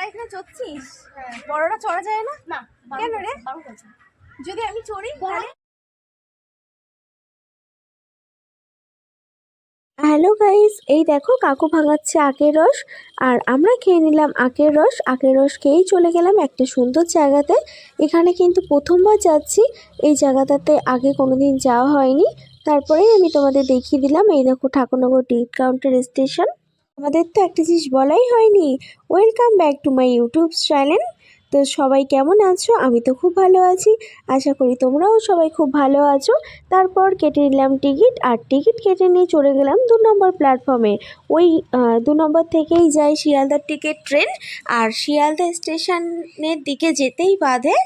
এখানে চড়ছিস? বড়রা চড়া যায় না? না কেন রে? যদি আমি চড়ি তাহলে? হ্যালো গাইস, এই দেখো কাকু ভাঙাচ্ছে আখের রস। আর আমরা খেয়ে নিলাম আখের রস। আখের রস খেয়েই চলে গেলাম একটা সুন্দর জায়গাতে। এখানে কিন্তু প্রথমবার যাচ্ছি। এই জায়গাটাতে আগে কোনোদিন যাওয়া হয়নি। তারপরেই আমি তোমাদের দেখিয়ে দিলাম। এই দেখো ঠাকুরনগর টিকিট কাউন্টার স্টেশন। আমাদের তো একটা জিনিস বলাই হয়নি, welcome back to my YouTube channel. তো সবাই কেমন আছো? আমি তো খুব ভালো আছি, আশা করি তোমরাও সবাই খুব ভালো আছো। তারপর কেটে নিলাম টিকিট, আর টিকিট কেটে নিয়ে চলে গেলাম 2 নম্বর প্ল্যাটফর্মে। ওই 2 নম্বর থেকেই যায় শিয়ালদার টিকিট ট্রেন। আর শিয়ালদা স্টেশনের দিকে যেতেই বাধে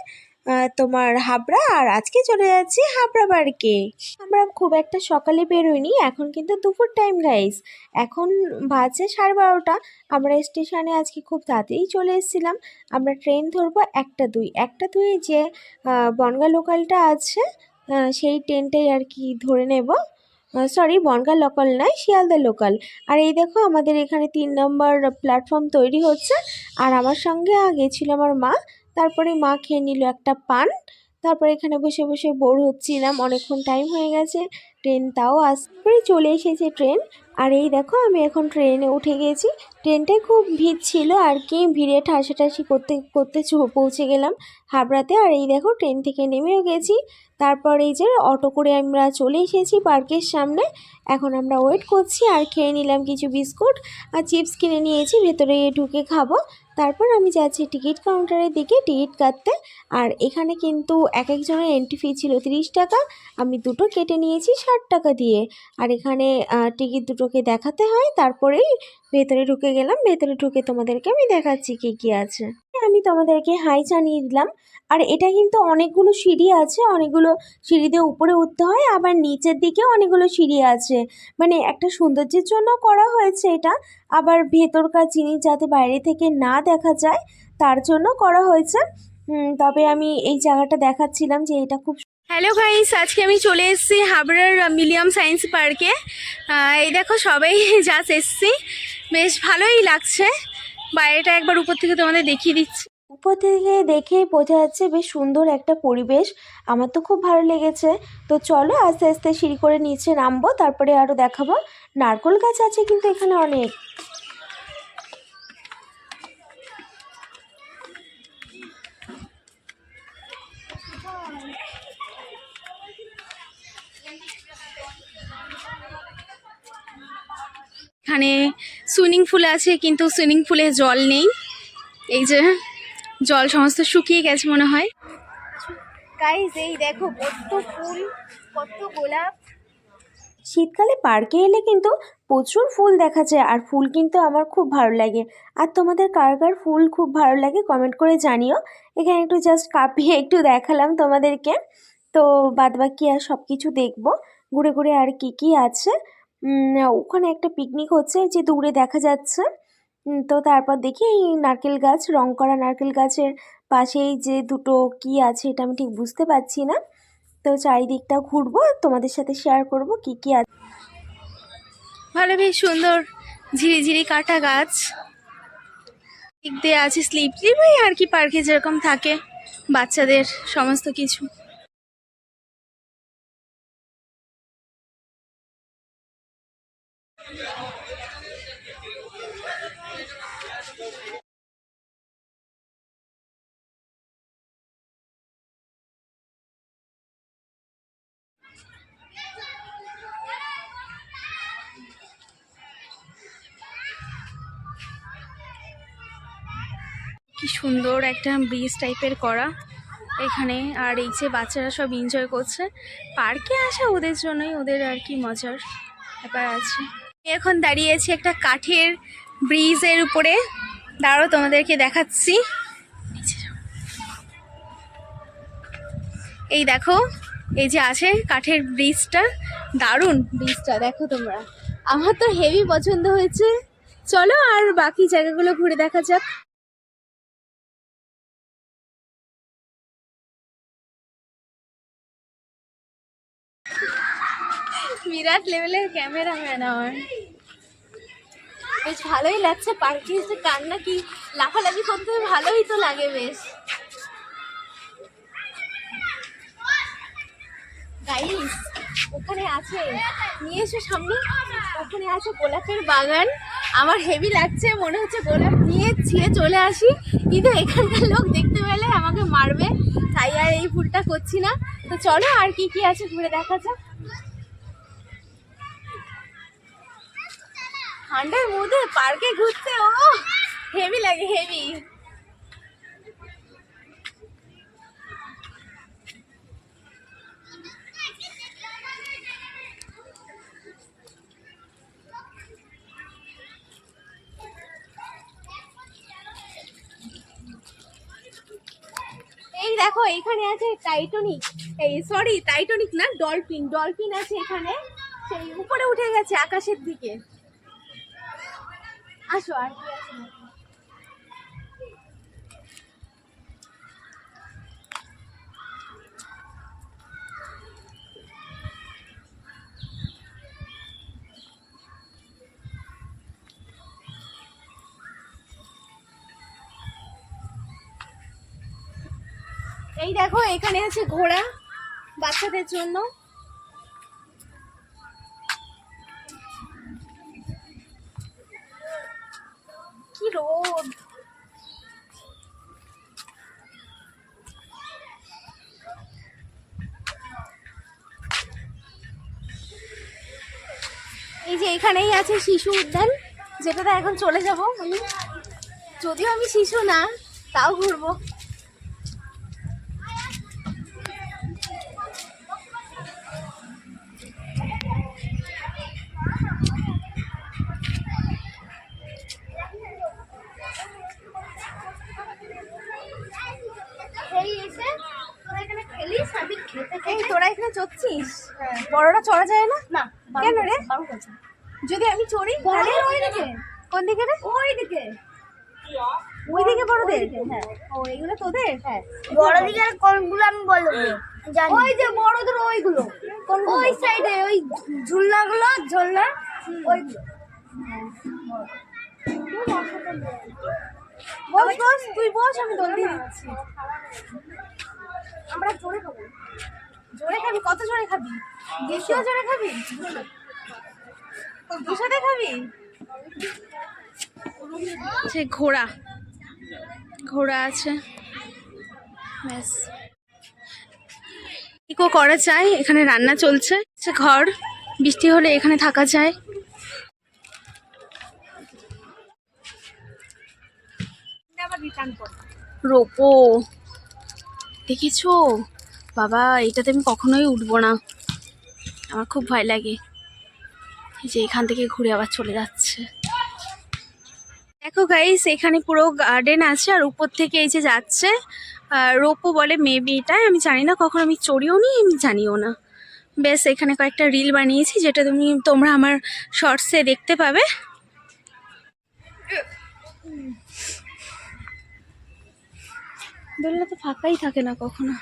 তোমার হাবড়া। আর আজকে চলে যাচ্ছি হাবড়া পার্কে। আমরা খুব একটা সকালে বেরোইনি, এখন কিন্তু দুপুর টাইম গাইস। এখন বাজে 12:30। আমরা স্টেশনে আজকে খুব তাড়াতাড়ি চলে এসেছিলাম। আমরা ট্রেন ধরবো 1টা 2 যে বনগাঁ লোকালটা আছে, সেই ট্রেনটাই আর কি ধরে নেব। সরি, বনগাঁ লোকাল নয়, শিয়ালদা লোকাল। আর এই দেখো আমাদের এখানে 3 নম্বর প্ল্যাটফর্ম তৈরি হচ্ছে। আর আমার সঙ্গে গেছিল আমার মা। তারপরে মা খেয়ে নিল একটা পান। তারপরে এখানে বসে বসে বোর হচ্ছিলাম, অনেকক্ষণ টাইম হয়ে গেছে। ট্রেন তাও আসতে চলে এসেছে ট্রেন। আর এই দেখো আমি এখন ট্রেনে উঠে গেছি। ট্রেনটায় খুব ভিড় ছিল আর কি, ভিড়ে ঠাসাঠাসি করতে করতে পৌঁছে গেলাম হাবড়াতে। আর এই দেখো ট্রেন থেকে নেমেও গেছি। তারপর এই যে অটো করে আমরা চলে এসেছি পার্কের সামনে। এখন আমরা ওয়েট করছি। আর খেয়ে নিলাম কিছু বিস্কুট আর চিপস কিনে নিয়েছি, ভেতরে ঢুকে খাবো। তারপর আমি যাচ্ছি টিকিট কাউন্টারের দিকে টিকিট কাটতে। আর এখানে কিন্তু এক একজনের এন্ট্রি ফি ছিল 30 টাকা। আমি দুটো কেটে নিয়েছি 60 টাকা দিয়ে। আর এখানে টিকিট দুটোকে দেখাতে হয়, তারপরেই ভেতরে ঢুকে গেলাম। ভেতরে ঢুকে তোমাদেরকে আমি দেখাচ্ছি কী কী আছে। আমি তোমাদেরকে হাই জানিয়ে দিলাম। আর এটা কিন্তু অনেকগুলো সিঁড়ি আছে, অনেকগুলো সিঁড়ি দিয়ে উপরে উঠতে হয়, আবার নিচের দিকেও অনেকগুলো সিঁড়ি আছে। মানে একটা সৌন্দর্যের জন্য করা হয়েছে এটা, আবার ভেতরকার জিনিস যাতে বাইরে থেকে না দেখা যায় তার জন্য করা হয়েছে। তবে আমি এই জায়গাটা দেখাচ্ছিলাম যে এটা খুব। হ্যালো গাইস, আজকে আমি চলে এসেছি হাবড়ার মিলিয়াম সায়েন্স পার্কে। এই দেখো সবাই জাস্ট এসছি, বেশ ভালোই লাগছে। বাইরেটা একবার উপর থেকে তোমাদের দেখিয়ে দিচ্ছি। উপর থেকে দেখে বোঝা যাচ্ছে বেশ সুন্দর একটা পরিবেশ। আমার তো খুব ভালো লেগেছে। তো চলো আস্তে আস্তে সিঁড়ি করে নিচে নামবো, তারপরে আরও দেখাবো। নারকেল গাছ আছে কিন্তু এখানে অনেক। এখানে সুইমিং পুল আছে, কিন্তু সুইমিং পুলে জল নেই। এই যে জল সমস্ত শুকিয়ে গেছে মনে হয়। গাইস এই দেখো কত ফুল, কত গোলাপ। শীতকালে পার্কে এলে কিন্তু প্রচুর ফুল দেখা যায়, আর ফুল কিন্তু আমার খুব ভালো লাগে। আর তোমাদের কার কার ফুল খুব ভালো লাগে কমেন্ট করে জানিও। এখানে একটু জাস্ট কাঁপিয়ে একটু দেখালাম তোমাদেরকে। তো বাদবাকি আর সব কিছু দেখবো ঘুরে ঘুরে আর কি কি আছে। ওখানে একটা পিকনিক হচ্ছে যে দূরে দেখা যাচ্ছে। তো তারপর দেখি এই নারকেল গাছ, রং করা নারকেল গাছের পাশেই যে দুটো কি আছে এটা আমি ঠিক বুঝতে পারছি না। তো চারিদিকটা ঘুরবো, তোমাদের সাথে শেয়ার করব কি কি আছে। ভালো, বেশ সুন্দর ঝিরিঝিরি কাটা গাছ। দিক দিয়ে আছে স্লিপ স্লিপ, ওই আর কি পার্কে যেরকম থাকে বাচ্চাদের সমস্ত কিছু। কি সুন্দর একটা ব্রিজ টাইপের করা এখানে। আর এই যে বাচ্চারা সব এনজয় করছে, পার্কে আসা ওদের জন্যই, ওদের আর কি মজার ব্যাপার আছে। এখন দাঁড়িয়ে আছি একটা কাঠের ব্রিজের উপরে, দাঁড়াও তোমাদেরকে দেখাচ্ছি। এই দেখো, এই যে আছে কাঠের ব্রিজটা, দারুণ ব্রিজটা দেখো তোমরা। আমার তো হেভি পছন্দ হয়েছে। চলো আর বাকি জায়গাগুলো ঘুরে দেখা যাক। বিরাট লেভেলের ক্যামেরাম্যান আমার। বেশ ভালোই লাগছে। পার্কে এসে কান্না কি লাফালাফি করতে ভালোই তো লাগে বেশ। গাইস ওখানে আছে, নিয়ে এসো সামনে, ওখানে আছে গোলাপের বাগান। আমার হেভি লাগছে, মনে হচ্ছে গোলাপ নিয়ে ছিঁড়ে চলে আসি, কিন্তু এখানকার লোক দেখতে পেলে আমাকে মারবে, তাই আর এই ভুলটা করছি না। তো চলো আর কি কি আছে ঘুরে দেখা যাক। ঠান্ডার মধ্যে পার্কে ঘুরতে ও হেভি লাগে, হেভি। এই দেখো এখানে আছে টাইটানিক, এই সরি টাইটানিক না, ডলফিন, ডলফিন আছে এখানে, সেই উপরে উঠে গেছে আকাশের দিকে। আসো আর কি আছে। এই দেখো এখানে আছে ঘোড়া বাচ্চাদের জন্য। কি রোদ! এই যে এখানেই আছে শিশু উদ্যান, যেটাতে এখন চলে যাব আমি, যদিও আমি শিশু না তাও ঘুরবো। এই তোরা এখানে চড়ছিস? বড়রা চড়া যায় না? না কেন রে? যদি আমি চড়ি তাহলে কোন দিকে রে? ওইদিকে, ওইদিকে বড়দের? হ্যাঁ। ও এগুলো তোদের? হ্যাঁ। বড়দিকের কোনগুলো আমি বলবো জানি। ওই যে বড়দের ওইগুলো, কোন ওই সাইডে ওই ঝুলনাগুলো, ঝুলনা ওইগুলো। বস বস, তুই বস, আমি দোল দিয়ে দিচ্ছি। আমরা জোরে খাবো। জোরে খাবি? কত জোরে খাবি? দেশীয় জোরে খাবি? দুশোতে খাবি? সে ঘোড়া, ঘোড়া আছে ব্যাস। ইকো করা যায়, এখানে রান্না চলছে, ঘর, বৃষ্টি হলে এখানে থাকা যায়। রোপো দেখেছো বাবা, এটাতে আমি কখনোই উঠবো না, আমার খুব ভয় লাগে। এই যে এখান থেকে ঘুরে আবার চলে যাচ্ছে। দেখো গাইস এখানে পুরো গার্ডেন আছে, আর উপর থেকে এই যে যাচ্ছে রোপো বলে মেবি, এটাই আমি জানি না, কখনো আমি চড়িও নি, আমি জানিও না। বেশ এখানে কয়েকটা রিল বানিয়েছি, যেটা তোমরা আমার শর্টসে দেখতে পাবে। দোলনা তো ফাঁকাই থাকে না কখনো।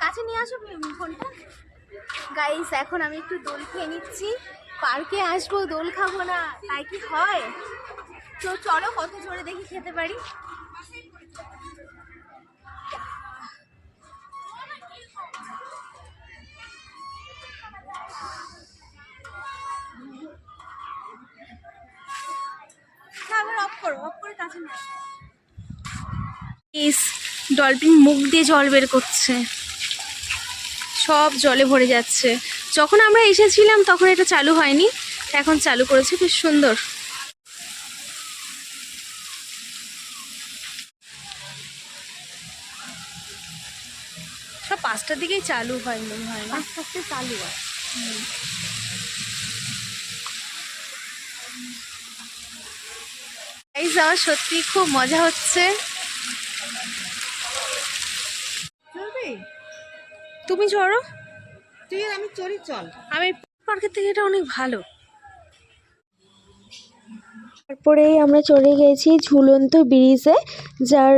কাছে নিয়ে আসো ফোনটা। গাইস এখন আমি একটু দোল খেয়ে নিচ্ছি, পার্কে আসবো দোল খাবো না তাই কি হয়? তো চলো কত জোরে দেখি খেতে পারি। আবার অফ করো, অফ করে কাছে নিয়ে আসো। ডলফিন মুখ দিয়ে জল বের করছে, সব জলে ভরে যাচ্ছে। যখন আমরা এসেছিলাম তখন এটা চালু হয়নি, এখন চালু করেছে, বেশ সুন্দর। সব 5টার দিকেই চালু হয় মনে হয় না, 5টাতে চালু হয়। এই যাওয়া সত্যি খুব মজা হচ্ছে। তুমি চড়ো? তুই আমি চড়ি, চল। আমি পার্কের থেকে এটা অনেক ভালো। তারপরেই আমরা চলে গেছি ঝুলন্ত ব্রিজে, যার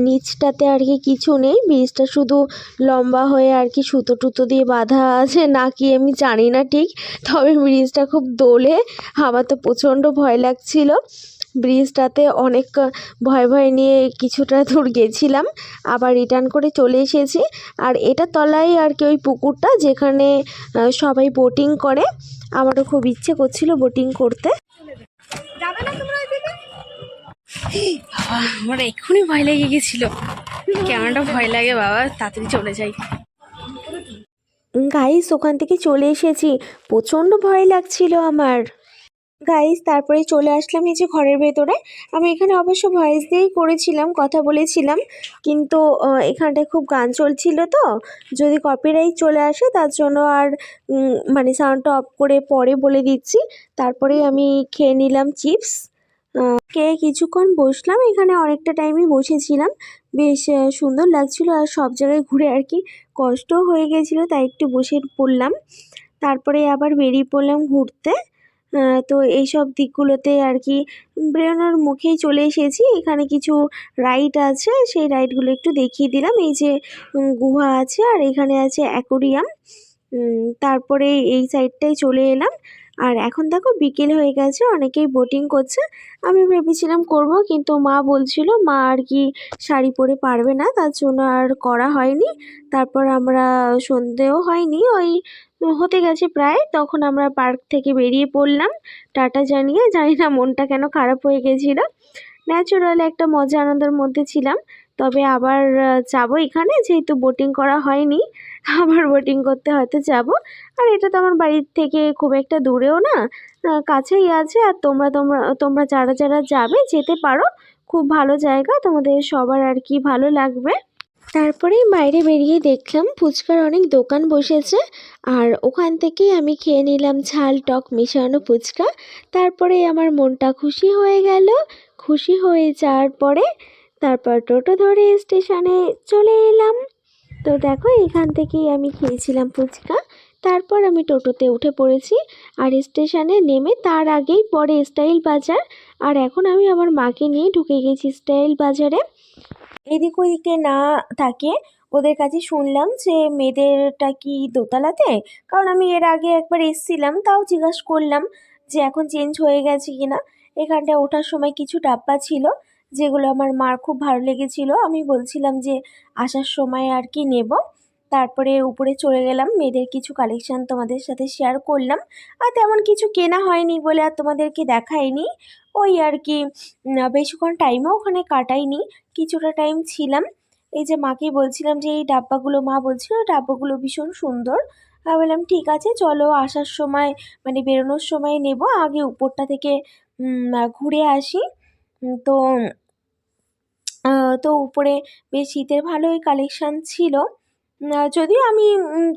নিচটাতে আর কি কিছু নেই, ব্রিজটা শুধু লম্বা হয়ে আর কি সুতো টুতো দিয়ে বাঁধা আছে নাকি আমি জানি না ঠিক, তবে ব্রিজটা খুব দোলে। আমার তো প্রচণ্ড ভয় লাগছিল ব্রিজটাতে, অনেক ভয় ভয় নিয়ে কিছুটা দূর গেছিলাম, আবার রিটার্ন করে চলে এসেছি। আর এটা তলায় আর কি ওই পুকুরটা যেখানে সবাই বোটিং করে, আমারও খুব ইচ্ছে করছিল বোটিং করতে। যাবে না তোমরা ওইদিকে? বাবা, আমার এক্ষুনি ভয় লেগে গেছিল। কেমনটা ভয় লাগে বাবা, তাড়াতাড়ি চলে যাই। গাইস ওখান থেকে চলে এসেছি, প্রচণ্ড ভয় লাগছিল আমার। গাইস তারপরে চলে আসলাম এই যে ঘরের ভেতরে। আমি এখানে অবশ্য ভয়েস দিয়েই করেছিলাম, কথা বলেছিলাম, কিন্তু এখানটায় খুব গান চলছিল তো যদি কপিরাইট চলে আসে তার জন্য আর মানে সাউন্ডটা অফ করে পরে বলে দিচ্ছি। তারপরে আমি খেয়ে নিলাম চিপস, খেয়ে কিছুক্ষণ বসলাম, এখানে অনেকটা টাইমই বসেছিলাম, বেশ সুন্দর লাগছিল, আর সব জায়গায় ঘুরে আর কি কষ্ট হয়ে গেছিলো, তাই একটু বসে পড়লাম। তারপরে আবার বেরিয়ে পড়লাম ঘুরতে। তো এইসব দিকগুলোতে আর কি বেরোনোর মুখেই চলে এসেছি। এখানে কিছু রাইড আছে, সেই রাইডগুলো একটু দেখিয়ে দিলাম। এই যে গুহা আছে, আর এখানে আছে অ্যাকোরিয়াম। তারপরে এই সাইডটায় চলে এলাম, আর এখন দেখো বিকেল হয়ে গেছে, অনেকেই বোটিং করছে। আমি ভেবেছিলাম করব, কিন্তু মা বলছিল মা আর কি শাড়ি পরে পারবে না, তার জন্য আর করা হয়নি। তারপর আমরা সন্ধেও হয়নি, ওই হতে গেছে প্রায়, তখন আমরা পার্ক থেকে বেরিয়ে পড়লাম টাটা জানিয়ে। জানি না মনটা কেন খারাপ হয়ে গেছিলো, ন্যাচারাল একটা মজা আনন্দের মধ্যে ছিলাম। তবে আবার যাবো, এখানে যেহেতু বোটিং করা হয়নি আবার বোটিং করতে হয়তো যাব। আর এটা তো আমার বাড়ির থেকে খুব একটা দূরেও না, কাছেই আছে। আর তোমরা তোমরা তোমরা যারা যারা যাবে যেতে পারো, খুব ভালো জায়গা, তোমাদের সবার আর কি ভালো লাগবে। তারপরেই বাইরে বেরিয়ে দেখলাম ফুচকার অনেক দোকান বসেছে, আর ওখান থেকেই আমি খেয়ে নিলাম ঝাল টক মেশানো ফুচকা। তারপরে আমার মনটা খুশি হয়ে গেল। খুশি হয়ে যাওয়ার পরে তারপর টোটো ধরে স্টেশনে চলে এলাম। তো দেখো এখান থেকেই আমি খেয়েছিলাম ফুচকা, তারপর আমি টোটোতে উঠে পড়েছি, আর স্টেশনে নেমে তার আগেই পরে স্টাইল বাজার, আর এখন আমি আমার মাকে নিয়ে ঢুকে গেছি স্টাইল বাজারে। এদিক ওদিকে না তাকিয়ে ওদের কাছে শুনলাম যে মেয়েদেরটা কি দোতলাতে, কারণ আমি এর আগে একবার এসেছিলাম, তাও জিজ্ঞাসা করলাম যে এখন চেঞ্জ হয়ে গেছে কিনা। এখানটায় ওঠার সময় কিছু ডাব্বা ছিল যেগুলো আমার মার খুব ভালো লেগেছিল, আমি বলছিলাম যে আসার সময় আর কি নেব। তারপরে উপরে চলে গেলাম, মেয়েদের কিছু কালেকশান তোমাদের সাথে শেয়ার করলাম। আর তেমন কিছু কেনা হয়নি বলে আর তোমাদেরকে দেখাইনি, ওই আর কি বেশিক্ষণ টাইমও ওখানে কাটাইনি, কিছুটা টাইম ছিলাম। এই যে মাকে বলছিলাম যে এই ডাব্বাগুলো, মা বলছিল ডাব্বাগুলো ভীষণ সুন্দর। আমি বললাম ঠিক আছে চলো, আসার সময় মানে বেরোনোর সময় নেব, আগে উপরটা থেকে ঘুরে আসি। তো তো উপরে বেশ শীতের ভালোই কালেকশান ছিল, যদিও আমি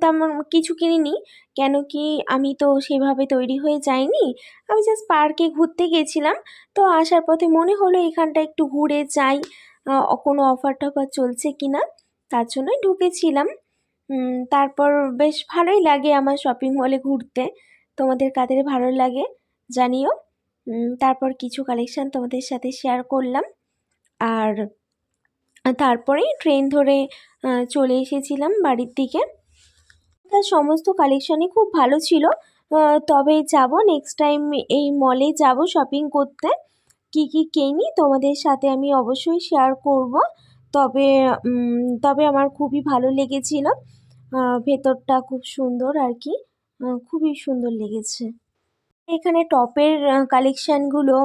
তেমন কিছু কিনিনি, কেন কি আমি তো সেভাবে তৈরি হয়ে যাইনি, আমি জাস্ট পার্কে ঘুরতে গেছিলাম। তো আসার পথে মনে হলো এখানটা একটু ঘুরে যাই, কোনো অফার টফার চলছে কি না, তার জন্যই ঢুকেছিলাম। তারপর বেশ ভালোই লাগে আমার শপিং মলে ঘুরতে, তোমাদের কাদের ভালো লাগে জানিও। তারপর কিছু কালেকশান তোমাদের সাথে শেয়ার করলাম, আর তারপরেই ট্রেন ধরে চলে এসেছিলাম বাড়ির দিকে। তার সমস্ত কালেকশানই খুব ভালো ছিল, তবে যাব নেক্সট টাইম এই মলে যাব শপিং করতে। কি কি কিনি তোমাদের সাথে আমি অবশ্যই শেয়ার করব। তবে তবে আমার খুবই ভালো লেগেছিল, ভেতরটা খুব সুন্দর আর কি, খুবই সুন্দর লেগেছে। এখানে টপের কালেকশানগুলো,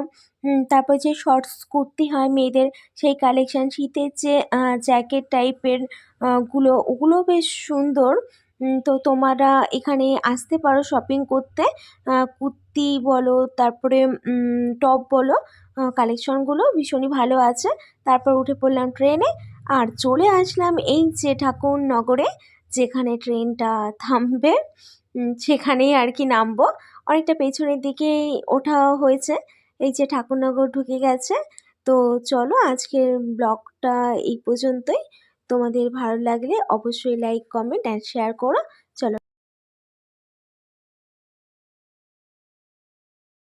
তারপর যে শর্টস কুর্তি হয় মেয়েদের সেই কালেকশান, শীতের যে জ্যাকেট টাইপের ওগুলো বেশ সুন্দর। তো তোমরা এখানে আসতে পারো শপিং করতে, কুর্তি বলো তারপরে টপ বলো, কালেকশানগুলো ভীষণই ভালো আছে। তারপর উঠে পড়লাম ট্রেনে, আর চলে আসলাম এই যে ঠাকুরনগরে, যেখানে ট্রেনটা থামবে সেখানেই আর কি নামবো। অনেকটা পেছনের দিকেই ওঠা হয়েছে, এই যে ঠাকুরনগর ঢুকে গেছে। তো চলো আজকের ব্লগটা এই পর্যন্তই, তোমাদের ভালো লাগলে অবশ্যই লাইক কমেন্ট অ্যান্ড শেয়ার করো।